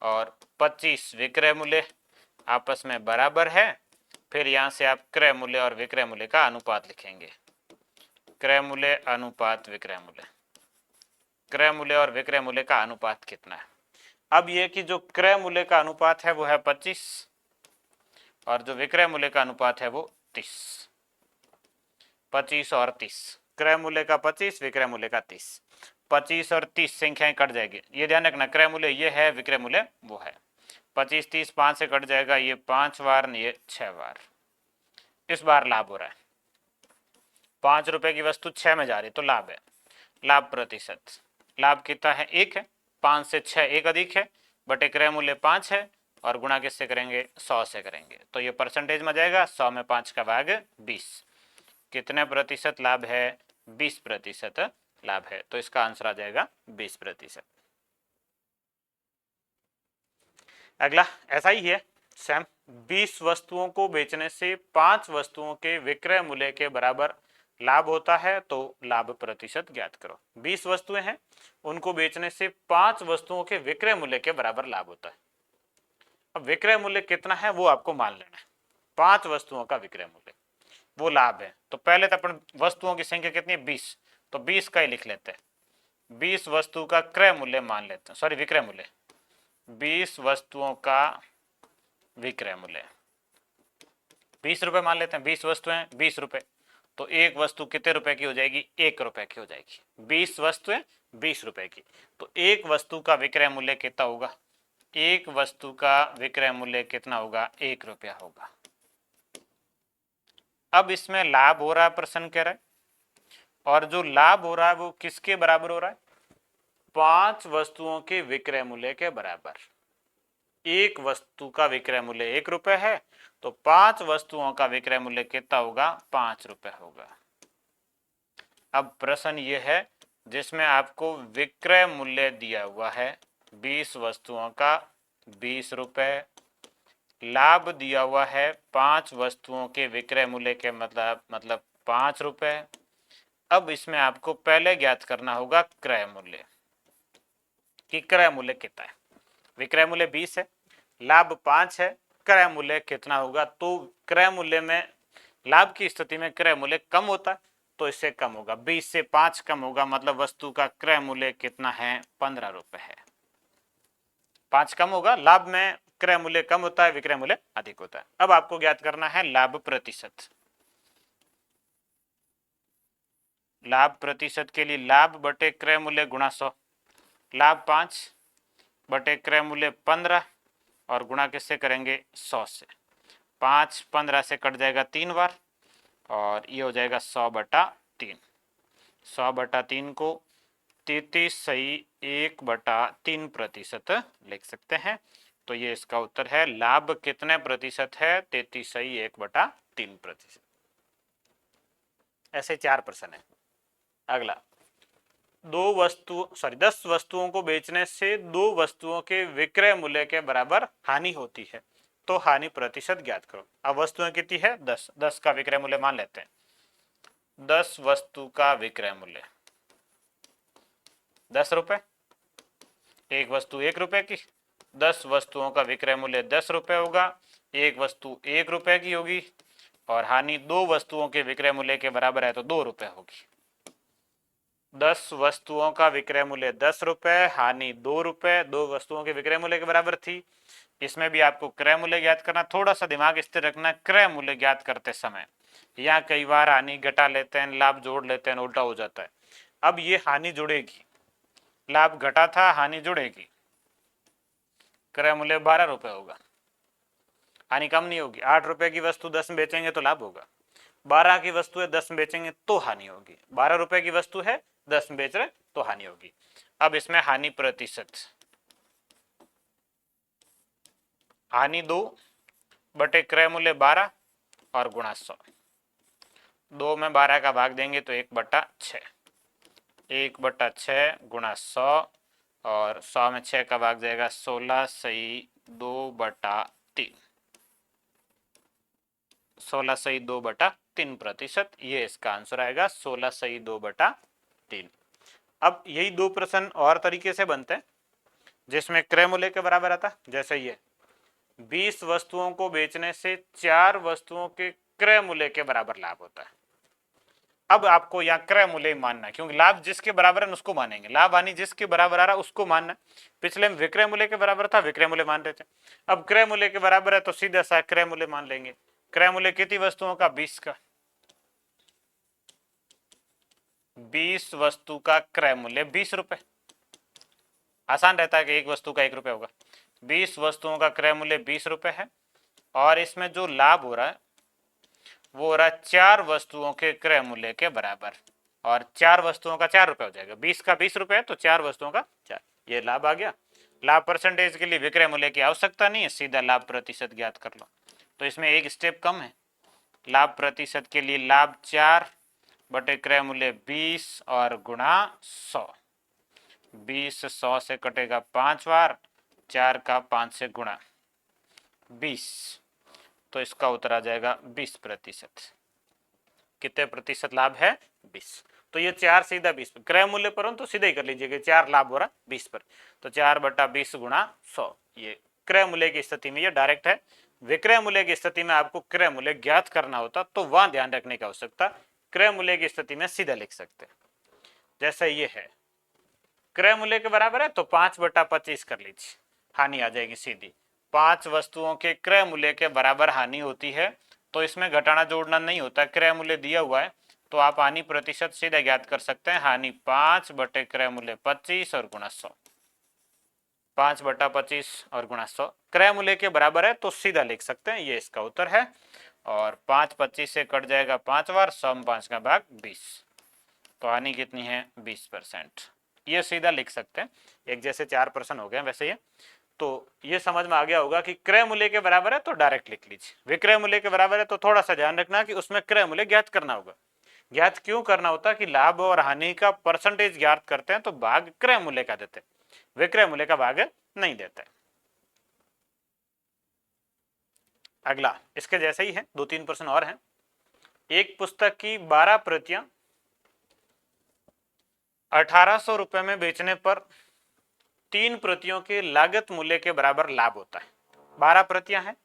Speaker 1: और 25 विक्रय मूल्य आपस में बराबर है, फिर यहां से आप क्रय मूल्य और विक्रय मूल्य का अनुपात लिखेंगे, क्रय मूल्य अनुपात विक्रय मूल्य, क्रय मूल्य और विक्रय मूल्य का अनुपात कितना है। अब यह कि जो क्रय मूल्य का अनुपात है वो है 25 और जो विक्रय मूल्य का अनुपात है वो 30, 25 और 30, क्रय मूल्य का 25 विक्रय मूल्य का 30, 25 और 30 संख्याएं कट जाएगी, ये ध्यान रखना, क्रय मूल्य ये है, विक्रय मूल्य वो है, 25 30 5 से कट जाएगा, ये 5 बार ये 6 बार, इस बार लाभ हो रहा है, 5 रुपए की वस्तु 6 में जा रही तो लाभ है, लाभ प्रतिशत, लाभ कितना है 1 है, 5 से 6 1 अधिक है, बटे क्रय मूल्य 5 है और गुणा किससे करेंगे 100 से करेंगे। तो ये परसेंटेज में जाएगा 100 में 5 का भाग 20। कितने प्रतिशत लाभ है 20% लाभ है। तो इसका आंसर आ जाएगा 20%। अगला ऐसा ही है सेम 20 वस्तुओं को बेचने से 5 वस्तुओं के विक्रय मूल्य के बराबर लाभ होता है तो लाभ प्रतिशत ज्ञात करो। 20 वस्तुएं हैं उनको बेचने से 5 वस्तुओं के विक्रय मूल्य के बराबर लाभ होता है। अब विक्रय मूल्य कितना है वो आपको मान लेना है। 5 वस्तुओं का विक्रय मूल्य वो लाभ है। तो पहले तो अपन वस्तुओं की संख्या कितनी है 20, तो 20 का ही लिख लेते हैं। 20 वस्तु का क्रय मूल्य मान लेते हैं, सॉरी विक्रय मूल्य, 20 वस्तुओं का विक्रय मूल्य 20 रुपए मान लेते हैं। 20 वस्तुएं 20 रुपए, तो एक वस्तु कितने रुपए की हो जाएगी 1 रुपए की हो जाएगी। 20 वस्तुएं 20 रुपए की, तो एक वस्तु का विक्रय मूल्य कितना होगा, एक वस्तु का विक्रय मूल्य कितना होगा 1 रुपया होगा। अब इसमें लाभ हो रहा है प्रश्न कह रहा है, और जो लाभ हो रहा है वो किसके बराबर हो रहा है 5 वस्तुओं के विक्रय मूल्य के बराबर। एक वस्तु का विक्रय मूल्य 1 रुपए है तो 5 वस्तुओं का विक्रय मूल्य कितना होगा 5 रुपए होगा। अब प्रश्न ये है जिसमें आपको विक्रय मूल्य दिया हुआ है 20 वस्तुओं का 20 रुपए, लाभ दिया हुआ है 5 वस्तुओं के विक्रय मूल्य के मतलब 5 रुपए। अब इसमें आपको पहले ज्ञात करना होगा क्रय मूल्य कि क्रय मूल्य कितना है। विक्रय मूल्य 20 है, लाभ 5 है, क्रय मूल्य कितना होगा। तो क्रय मूल्य में लाभ की स्थिति में क्रय मूल्य कम होता है तो इससे कम होगा, 20 से 5 कम होगा, मतलब वस्तु का क्रय मूल्य कितना है 15 रुपए है। 5 कम होगा, लाभ में क्रय मूल्य कम होता है, विक्रय मूल्य अधिक होता है। अब आपको ज्ञात करना है लाभ प्रतिशत। लाभ प्रतिशत के लिए लाभ बटे क्रय मूल्य गुणा 100, लाभ 5 बटे क्रय मूल्य 15 और गुणा किससे करेंगे 100 से। 5 15 से कट जाएगा 3 बार और ये हो जाएगा 100/3। 100/3 को 33.1/3% लिख सकते हैं। तो ये इसका उत्तर है। लाभ कितने प्रतिशत है 33.1/3%। ऐसे 4 प्रश्न है। अगला 10 वस्तुओं को बेचने से 2 वस्तुओं के विक्रय मूल्य के बराबर हानि होती है तो हानि प्रतिशत ज्ञात करो। अब वस्तुएं कितनी है 10, 10 का विक्रय मूल्य मान लेते हैं। 10 वस्तु का विक्रय मूल्य 10 रुपए, एक वस्तु 1 रुपए की, 10 वस्तुओं का विक्रय मूल्य 10 रुपए होगा, एक वस्तु 1 रुपए की होगी और हानि 2 वस्तुओं के विक्रय मूल्य के बराबर है तो 2 रुपए होगी। 10 वस्तुओं का विक्रय मूल्य 10 रुपए, हानि 2 रुपए, 2 वस्तुओं के विक्रय मूल्य के बराबर थी। इसमें भी आपको क्रय मूल्य ज्ञात करना, थोड़ा सा दिमाग स्थिर रखना। क्रय मूल्य ज्ञात करते समय यहाँ कई बार हानि घटा लेते हैं, लाभ जोड़ लेते हैं, उल्टा हो जाता है। अब ये हानि जुड़ेगी, लाभ घटा था हानि जुड़ेगी, क्रय मूल्य 12 रुपए होगा, हानि कम नहीं होगी। 8 रुपए की वस्तु 10 में बेचेंगे तो लाभ होगा, 12 की वस्तु है 10 में बेचेंगे तो हानि होगी, 12 रुपए की वस्तु है 10 में बेच रहे तो हानि होगी। अब इसमें हानि प्रतिशत, हानि 2 बटे क्रय मूल्य 12 और गुणा 100। 2 में 12 का भाग देंगे तो 1/6, 1/6 गुणा 100 और 100 में 6 का भाग जाएगा 16 सही 2/3, 16 सही 2/3%। ये इसका आंसर आएगा 16 सही 2/3। अब यही 2 प्रश्न और तरीके से बनते हैं जिसमें क्रय मूल्य के बराबर आता, जैसे ये 20 वस्तुओं को बेचने से 4 वस्तुओं के क्रय मूल्य के बराबर लाभ होता है। अब आपको यहाँ क्रय मूल्य मानना है क्योंकि लाभ जिसके बराबर है उसको मानेंगे, लाभ हानि जिसके बराबर आ रहा है उसको मानना है। पिछले में विक्रय मूल्य के बराबर था, विक्रय मूल्य मान रहे थे। अब क्रय मूल्य के बराबर है तो सीधा सा क्रय मूल्य मान लेंगे। क्रय मूल्य कितनी वस्तुओं का 20 का, 20 वस्तु का क्रय मूल्य 20 रुपए। आसान रहता है कि एक वस्तु का 1 रुपए होगा। 20 वस्तुओं का क्रय मूल्य 20 रुपए है और इसमें जो लाभ हो रहा है वो हो रहा है 4 वस्तुओं के क्रय मूल्य के बराबर और 4 वस्तुओं का 4 रुपए हो जाएगा। 20 का 20 रुपए है तो 4 वस्तुओं का 4, ये लाभ आ गया। लाभ परसेंटेज के लिए विक्रय मूल्य की आवश्यकता नहीं है, सीधा लाभ प्रतिशत ज्ञात कर लो। तो इसमें एक स्टेप कम है। लाभ प्रतिशत के लिए लाभ 4 बटे क्रय मूल्य 20 और गुणा 100। 20 100 से कटेगा 5 बार, 4 का 5 से गुणा 20, तो इसका उत्तर आ जाएगा 20%। कितने प्रतिशत लाभ है? 20। तो ये 4 सीधा 20 पर, क्रय मूल्य पर तो सीधा ही कर लीजिएगा, 4 लाभ हो रहा 20 पर, तो 4 बटा 20 गुणा 100। ये क्रय मूल्य की स्थिति में ये डायरेक्ट है। विक्रय मूल्य की स्थिति में आपको क्रय मूल्य ज्ञात करना होता तो वहां ध्यान रखने की आवश्यकता, क्रय मूल्य की स्थिति में सीधा लिख सकते। जैसे ये है क्रय मूल्य के बराबर है तो 5 बटा 25 कर लीजिए, हानि आ जाएगी सीधी। 5 वस्तुओं के क्रय मूल्य के बराबर हानि होती है, तो इसमें घटाना जोड़ना नहीं होता, क्रय मूल्य दिया हुआ है तो आप हानि प्रतिशत सीधा ज्ञात कर सकते हैं। हानि 5 बटे क्रय मूल्य 25 और गुणा 100। 5 बटा 25 और गुणा 100 क्रय मूल्य के बराबर है तो सीधा लिख सकते हैं, ये इसका उत्तर है। और 5 25 से कट जाएगा 5 बार, 100 5 का भाग 20, तो हानि कितनी है? 20%। ये सीधा लिख सकते हैं, एक जैसे 4% हो गए वैसे ये। तो ये समझ में आ गया होगा कि क्रय मूल्य के बराबर है तो डायरेक्ट लिख लीजिए, विक्रय मूल्य के बराबर है तो थोड़ा सा ध्यान रखना कि उसमें क्रय मूल्य ज्ञात करना होगा। ज्ञात क्यों करना होता है कि लाभ और हानि का परसेंटेज ज्ञात करते हैं तो भाग क्रय मूल्य का देते हैं, विक्रय मूल्य का भाग नहीं देते। अगला इसके जैसे ही है, 2-3 प्रश्न और हैं। एक पुस्तक की 12 प्रतियां 1800 रुपए में बेचने पर 3 प्रतियों के लागत मूल्य के बराबर लाभ होता है। 12 प्रतियां हैं,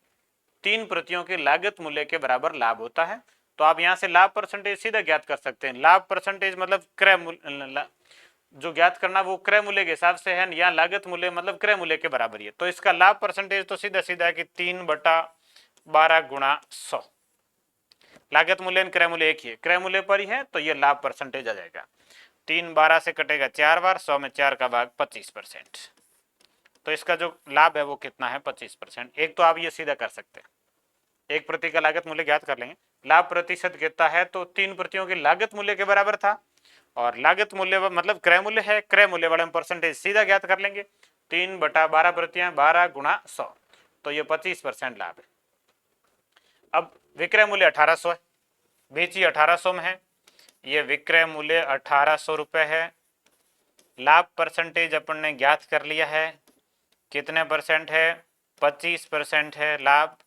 Speaker 1: 3 प्रतियों के लागत मूल्य के बराबर लाभ होता है, तो आप यहां से लाभ परसेंटेज सीधा ज्ञात कर सकते हैं। लाभ परसेंटेज मतलब क्रय मूल्य जो ज्ञात करना वो क्रय मूल्य के हिसाब से है, या लागत मूल्य मतलब क्रय मूल्य के बराबर ही है, तो इसका लाभ परसेंटेज तो सीधा सीधा है कि 3 बटा 12 गुणा 100। लागत मूल्य क्रय मूल्य एक ही है, क्रय मूल्य पर ही है तो ये लाभ परसेंटेज आ जाएगा। 3 12 से कटेगा 4 बार, 100 में 4 का भाग 25%, तो इसका जो लाभ है वो कितना है? 25%। एक तो आप ये सीधा कर सकते हैं, एक प्रति का लागत मूल्य ज्ञात कर लेंगे। लाभ प्रतिशत कितना है? तो 3 प्रतियों की लागत मूल्य के बराबर था, और लागत मूल्य मतलब क्रय मूल्य है, क्रय मूल्य वाले में परसेंटेज सीधा ज्ञात कर लेंगे। 3 बटा 12 प्रतियां 12 गुणा 100, तो ये 25% लाभ है। अब विक्रय मूल्य 1800 है, बेची 1800 में है, ये विक्रय मूल्य 1800 रुपए है। लाभ परसेंटेज अपन ने ज्ञात कर लिया है, कितने परसेंट है? 25% है लाभ।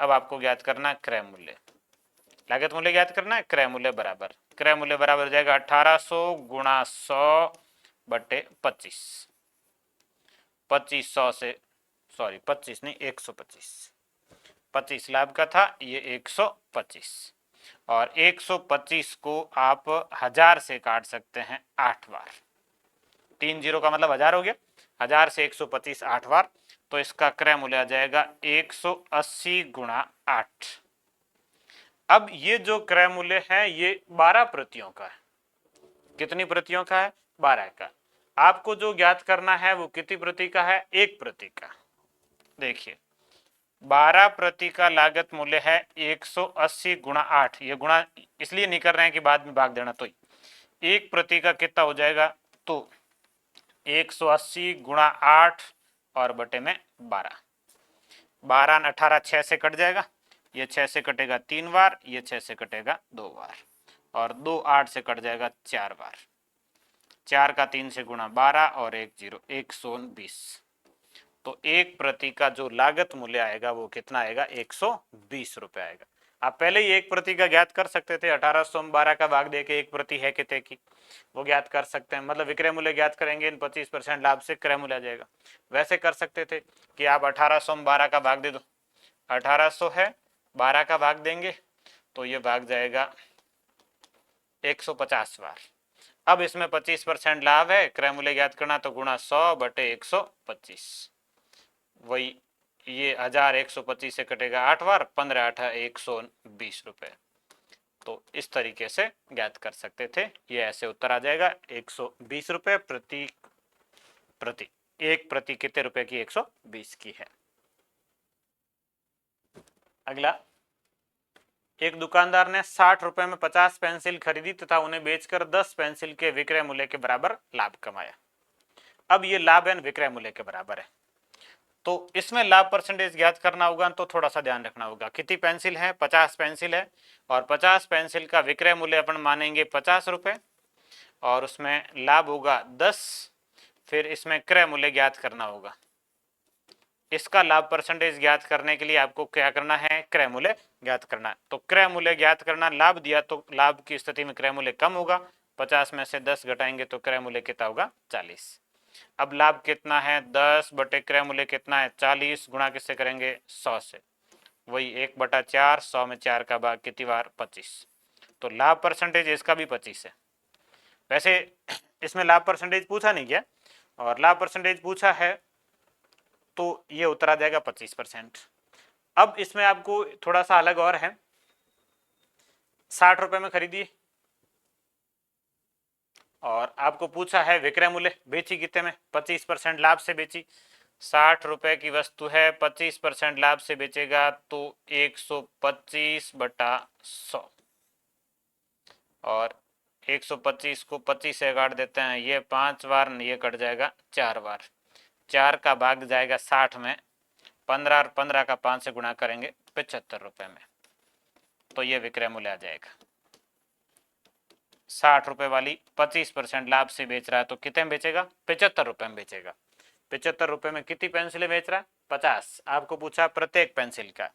Speaker 1: अब आपको ज्ञात करना क्रय मूल्य, लागत मूल्य ज्ञात करना है, क्रय मूल्य बराबर, क्रय मूल्य बराबर हो जाएगा 1800 गुणा 100 बटे 25। 2500 से सॉरी 25 नहीं 125, 25 लाभ का था, ये 125, और 125 को आप 1000 से काट सकते हैं 8 बार। 3 जीरो का मतलब 1000 हो गया, 1000 से 125 8 बार, तो इसका क्रय मूल्य आ जाएगा 180 गुणा 8। अब ये जो क्रय मूल्य है ये 12 प्रतियों का है। कितनी प्रतियों का है? 12 का। आपको जो ज्ञात करना है वो कितनी प्रति का है? 1 प्रति का। देखिए 12 प्रति का लागत मूल्य है 180 गुणा 8, ये गुणा इसलिए नहीं कर रहे हैं कि बाद में भाग देना, तो 1 प्रति का कितना हो जाएगा? तो 180 गुणा 8 और बटे में 12, 12 18 6 से कट जाएगा, ये 6 से कटेगा 3 बार, ये 6 से कटेगा 2 बार, और 2 8 से कट जाएगा 4 बार, 4 का 3 से गुणा 12 और 1 0 120, तो 1 प्रति का जो लागत मूल्य आएगा वो कितना आएगा? 120 रुपए आएगा। आप पहले ही 1 प्रति का ज्ञात कर सकते थे, 1800 में 12 का भाग देके 1 प्रति है कितने की वो ज्ञात कर सकते हैं, मतलब विक्रय मूल्य ज्ञात करेंगे, इन 25% लाभ से क्रय मूल्य आ जाएगा। वैसे कर सकते थे कि आप 1800 में 12 का भाग दे दो, 1800 है 12 का भाग देंगे तो ये भाग जाएगा 150 बार। अब इसमें 25% लाभ है, क्रय मूल्य ज्ञात करना तो गुणा 100 बटे 125, वही ये 1125 से कटेगा 8 बार, 15 8 120 रुपए, तो इस तरीके से ज्ञात कर सकते थे। ये ऐसे उत्तर आ जाएगा 120 रुपए प्रति प्रति 1 प्रति कितने रुपए की? 120 की है। अगला, एक दुकानदार ने 60 रुपए में 50 पेंसिल खरीदी तथा उन्हें बेचकर 10 पेंसिल के विक्रय मूल्य के बराबर लाभ कमाया। अब ये लाभ एन विक्रय मूल्य के बराबर है, तो इसमें लाभ परसेंटेज ज्ञात करना होगा, तो थोड़ा सा ध्यान रखना होगा। कितनी पेंसिल है? 50 पेंसिल है, और 50 पेंसिल का विक्रय मूल्य अपन मानेंगे 50 रुपए, और उसमें लाभ होगा 10, फिर इसमें क्रय मूल्य ज्ञात करना होगा। इसका लाभ परसेंटेज ज्ञात करने के लिए आपको क्या करना है? क्रय मूल्य ज्ञात करना है। तो क्रय मूल्य ज्ञात करना, लाभ दिया तो लाभ की स्थिति में क्रय मूल्य कम होगा, 50 में से 10 घटाएंगे तो क्रय मूल्य कितना होगा? 40। अब लाभ कितना है? 10 बटे क्रय मूल्य कितना है? 40, गुणा किससे करेंगे? 100 से, वही 1/4, 100 में 4 का भाग कितनी बार? 25। तो लाभ परसेंटेज इसका भी 25 है। वैसे इसमें लाभ परसेंटेज पूछा नहीं गया, और लाभ परसेंटेज पूछा है तो ये उत्तर आ जाएगा 25%। अब इसमें आपको थोड़ा सा अलग और है, 60 रुपए में खरीदी और आपको पूछा है विक्रय मूल्य, बेची कितने में? 25% लाभ से बेची। 60 रुपए की वस्तु है, 25% लाभ से बेचेगा तो 125/100, और 125 को 25 से काट देते हैं, ये 5 बार, ये कट जाएगा 4 बार, 4 का भाग जाएगा 60 में, 15 और 15 का 5 से गुणा करेंगे 75 रुपए में, तो ये विक्रय मूल्य आ जाएगा। 60 रुपए वाली 25% लाभ से बेच रहा है तो कितने में बेचेगा? 75 रुपए में बेचेगा। 75 रुपए में कितनी पेंसिलें बेच रहा है? 50। आपको पूछा प्रत्येक पेंसिल का,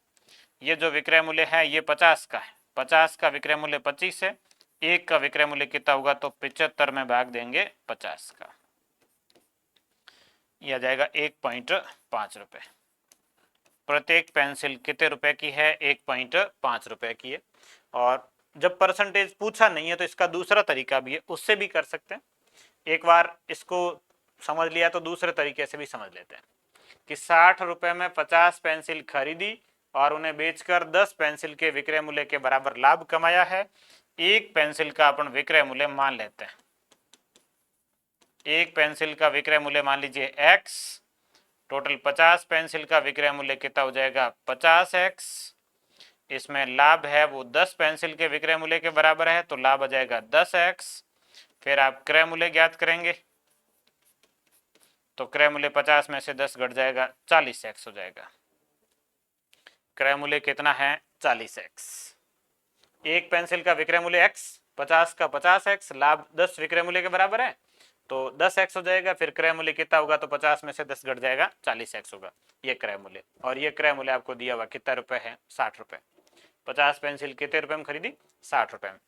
Speaker 1: ये जो विक्रय मूल्य है ये 50 का है, 50 का विक्रय मूल्य 25 है, एक का विक्रय मूल्य कितना होगा? तो 75 में भाग देंगे 50 का, यह आ जाएगा 1.5 रुपए। प्रत्येक पेंसिल कितने रुपए की है? 1.5 रुपए की है। और जब परसेंटेज पूछा नहीं है तो इसका दूसरा तरीका भी है, उससे भी कर सकते हैं। एक बार इसको समझ लिया तो दूसरे तरीके से भी समझ लेते हैं कि 60 रुपए में 50 पेंसिल खरीदी और उन्हें बेचकर 10 पेंसिल के विक्रय मूल्य के बराबर लाभ कमाया है। एक पेंसिल का अपन विक्रय मूल्य मान लेते हैं, एक पेंसिल का विक्रय मूल्य मान लीजिए x, टोटल 50 पेंसिल का विक्रय मूल्य कितना हो जाएगा? 50x। इसमें लाभ है वो 10 पेंसिल के विक्रय मूल्य के बराबर है, तो लाभ आ जाएगा 10x। फिर आप क्रय मूल्य ज्ञात करेंगे, तो क्रय मूल्य 50 में से 10 घट जाएगा, 40x हो जाएगा। क्रय मूल्य कितना है? 40x। एक पेंसिल का विक्रय मूल्य x, 50 का 50x, लाभ 10 विक्रय मूल्य के बराबर है, तो 10x हो जाएगा। फिर क्रय मूल्य कितना होगा? तो 50 में से 10 घट जाएगा, 40x होगा, ये क्रय मूल्य। और ये क्रय मूल्य आपको दिया हुआ कितना रुपए है? 60 रुपए। 50 पेंसिल कितने रुपए में खरीदी? 60 रुपए में,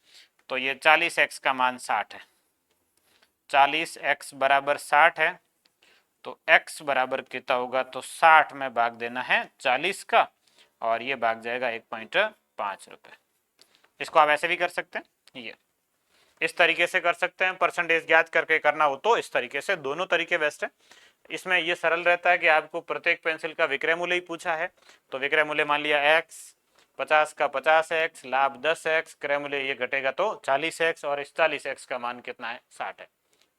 Speaker 1: तो ये 40x का मान 60 है। 40x बराबर 60 है, तो x बराबर कितना होगा? तो 60 में भाग देना है 40 का, और ये भाग जाएगा 1.5 रुपए। इसको आप ऐसे भी कर सकते हैं, ये इस तरीके से कर सकते हैं। परसेंटेज ज्ञात करके करना हो तो इस तरीके से, दोनों तरीके बेस्ट है। इसमें ये सरल रहता है कि आपको प्रत्येक पेंसिल का विक्रय मूल्य ही पूछा है, तो विक्रय मूल्य मान लिया x, 50 का 50x, लाभ 10x, क्रय मूल्य ये घटेगा तो 40x, और इस 40x का मान कितना है? 60 है।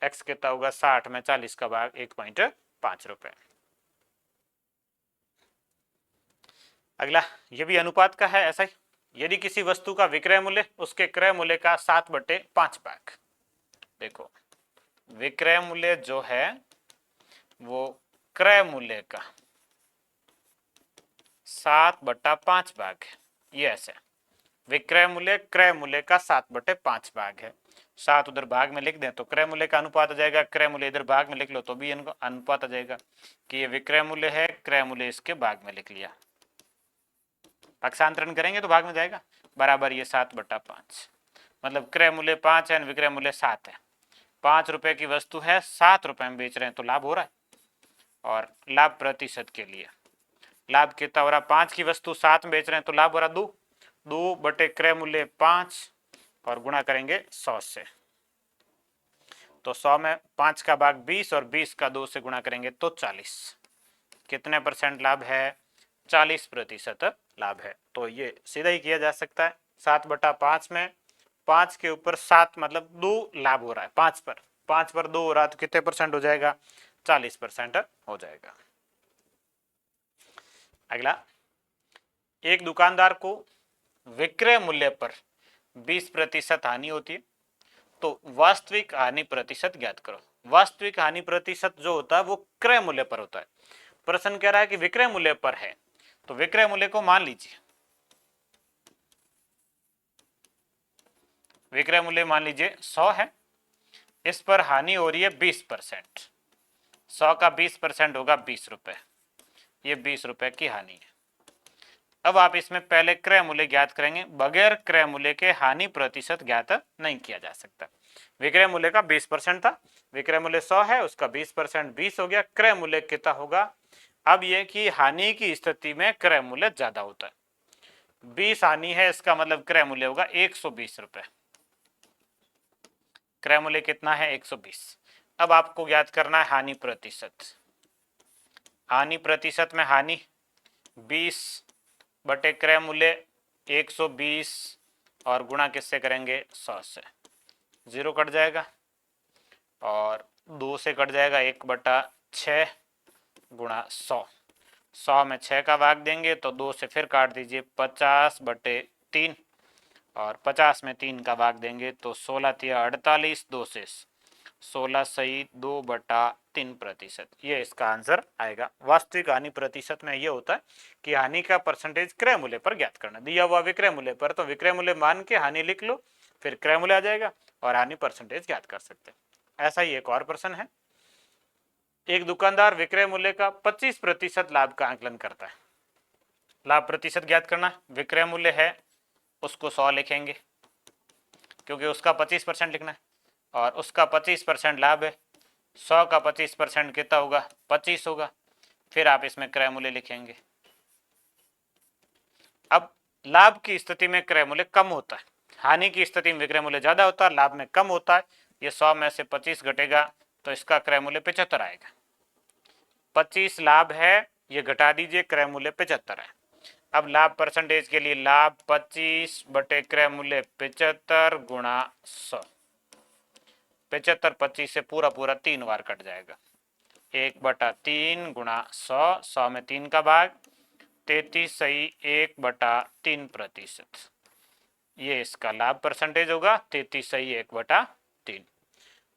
Speaker 1: x कितना होगा? 60 में 40 का भाग 1.5 रुपए। अगला ये भी अनुपात का है ऐसा ही, यदि किसी वस्तु का विक्रय मूल्य उसके क्रय मूल्य का 7/5 भाग, देखो विक्रय मूल्य जो है वो क्रय मूल्य का 7/5 भाग है, ये ऐसे विक्रय मूल्य क्रय मूल्य का 7/5 भाग है। 7 उधर भाग में लिख दें तो क्रय मूल्य का अनुपात आ जाएगा, क्रय मूल्य इधर भाग में लिख लो तो भी इनको अनुपात आ जाएगा कि ये विक्रय मूल्य है, क्रय मूल्य इसके भाग में लिख लिया, पक्षांतरण करेंगे तो भाग में जाएगा, बराबर ये 7/5। मतलब क्रय मूल्य 5 है, विक्रय मूल्य 7 है। 5 रुपए की वस्तु है, 7 रुपए में बेच रहे हैं तो लाभ हो रहा है। और लाभ प्रतिशत के लिए लाभ कितना हो रहा? 5 की वस्तु 7 में बेच रहे हैं तो लाभ हो रहा 2 बटे क्रय मूल्य 5, और गुणा करेंगे 100 से, तो 100 में 5 का भाग 20, और 20 का 2 से गुणा करेंगे तो 40। कितने परसेंट लाभ है? 40% लाभ है। तो ये सीधा ही किया जा सकता है। 7/5 में 5 के ऊपर 7 मतलब 2 लाभ हो रहा है, 5 पर 2 हो रहा है, तो कितने परसेंट हो जाएगा? 40% हो जाएगा। अगला, एक दुकानदार को विक्रय मूल्य पर 20% हानि होती है, तो वास्तविक हानि प्रतिशत ज्ञात करो। वास्तविक हानि प्रतिशत जो होता है वो क्रय मूल्य पर होता है। प्रश्न कह रहा है कि विक्रय मूल्य पर है, तो विक्रय मूल्य को मान लीजिए, विक्रय मूल्य मान लीजिए 100 है, इस पर हानि हो रही है 20%, 100 का 20% होगा 20 रुपए, ये 20 रुपए की हानि है। अब आप इसमें पहले क्रय मूल्य ज्ञात करेंगे, बगैर क्रय मूल्य के हानि प्रतिशत ज्ञात नहीं किया जा सकता। विक्रय मूल्य का 20% था, विक्रय मूल्य 100 है, उसका 20% 20 हो गया, क्रय मूल्य कितना होगा। अब यह कि हानि की स्थिति में क्रय मूल्य ज्यादा होता है, 20 हानि है, इसका मतलब क्रय मूल्य होगा 120 रुपए, क्रय मूल्य कितना है 120। अब आपको ज्ञात करना है हानि प्रतिशत। हानि प्रतिशत में हानि 20 बटे क्रय मूल्य 120 और गुणा किससे करेंगे 100 से, 0 कट जाएगा और 2 से कट जाएगा 1/6 गुणा 100, 100 में 6 का भाग देंगे तो 2 से फिर काट दीजिए 50/3 और 50 में 3 का भाग देंगे तो 16 तिया 48, 2 से 16 सही 2/3%, ये इसका आंसर आएगा। वास्तविक हानि प्रतिशत में ये होता है कि हानि का परसेंटेज क्रय मूल्य पर ज्ञात करना, दिया हुआ विक्रय मूल्य पर, तो विक्रय मूल्य मान के हानि लिख लो, फिर क्रय मूल्य आ जाएगा और हानि परसेंटेज ज्ञात कर सकते हैं। ऐसा ही एक और प्रश्न है, एक दुकानदार विक्रय मूल्य का 25% लाभ का आंकलन करता है। लाभ प्रतिशत ज्ञात करना, विक्रय मूल्य है उसको 100 लिखेंगे क्योंकि उसका 25% लिखना है, और उसका 25% लाभ है, 100 का 25% कितना होगा 25 होगा, फिर आप इसमें क्रय मूल्य लिखेंगे। अब लाभ की स्थिति में क्रय मूल्य कम होता है, हानि की स्थिति में विक्रय मूल्य ज्यादा होता है, लाभ में कम होता है, ये 100 में से 25 घटेगा तो इसका क्रय मूल्य 75 आएगा। 25 लाभ है, ये घटा दीजिए, क्रय मूल्य 75 है। अब लाभ परसेंटेज के लिए लाभ 25 बटे क्रय मूल्य 75 गुणा 100, 75 25 से पूरा पूरा 3 बार कट जाएगा, 1/3 गुणा 100, 100 में 3 का भाग 33 सही 1/3%, ये इसका लाभ परसेंटेज होगा 33 सही 1/3।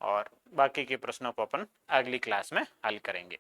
Speaker 1: और बाकी के प्रश्नों को अपन अगली क्लास में हल करेंगे।